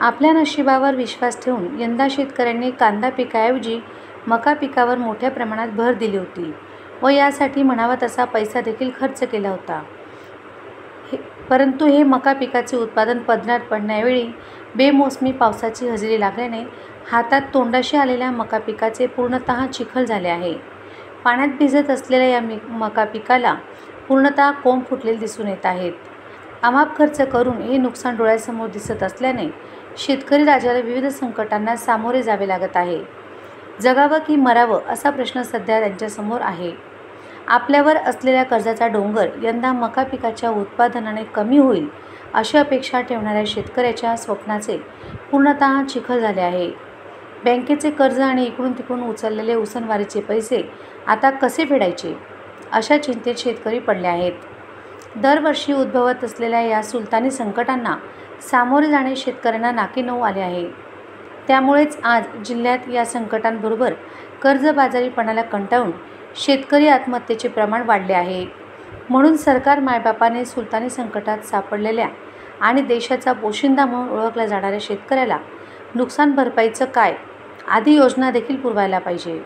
आपल्या नशिबावर विश्वास ठेवून यंदा शेतकऱ्यांनी कांदा पिकाऐवजी मका पिकावर मोठ्या प्रमाणात भर दिली होती व यासाठी म्हणावा तसा पैसा देखील खर्च केला होता. परंतु हे मका पिकाचे उत्पादन पदरात पडण्यावेळी बेमोसमी पावसाची हजेरी लागल्याने हातात तोंडाशी आलेल्या मका पिकाचे पूर्णतः चिखल झाले आहे. पाण्यात भिजत असलेल्या या मका पिकाला पूर्णतः कोंब फुटलेले दिसून येत आहेत. अमाप खर्च करून हे नुकसान डोळ्यासमोर दिसत असल्याने शेतकरी राजाला विविध संकटांना सामोरे जावे लागत आहे. जगावं की मरावं असा प्रश्न सध्या त्यांच्यासमोर आहे. आपल्यावर असलेल्या कर्जाचा डोंगर यंदा मका पिकाच्या उत्पादनाने कमी होईल अशी अपेक्षा ठेवणाऱ्या शेतकऱ्याच्या स्वप्नाचे पूर्णतः चिखल झाले आहे. बँकेचे कर्ज आणि इकडून तिकडून उचललेले उसनवारीचे पैसे आता कसे फेडायचे अशा चिंतेत शेतकरी पडले आहेत. दरवर्षी उद्भवत असलेल्या या सुलतानी संकटांना सामोरे जाणे शेतकऱ्यांना नाकीनऊ आले आहे. त्यामुळेच आज जिल्ह्यात या संकटांबरोबर कर्जबाजारीपणाला कंटाळून शेतकरी आत्महत्येचे प्रमाण वाढले आहे. म्हणून सरकार मायबापाने सुलतानी संकटात सापडलेल्या आणि देशाचा पोशिंदा म्हणून ओळखल्या जाणाऱ्या शेतकऱ्याला नुकसान भरपाईचं काय आदी योजना देखील पुरवायला पाहिजे,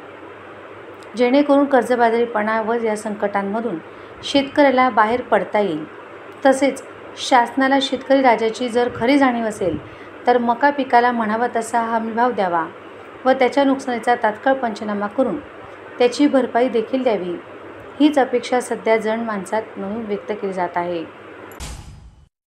जेणेकरून कर्जबाजारीपणा व या संकटांमधून शेतकऱ्याला बाहेर पडता येईल. तसेच शासनाला शेतकरी राजाची जर खरी जाणीव असेल तर मका पिकाला म्हणावा तसा हमीभाव द्यावा व त्याच्या नुकसानीचा तात्काळ पंचनामा करून त्याची भरपाई देखील द्यावी, हीच अपेक्षा सध्या जनमानसात म्हणून व्यक्त केली जात आहे.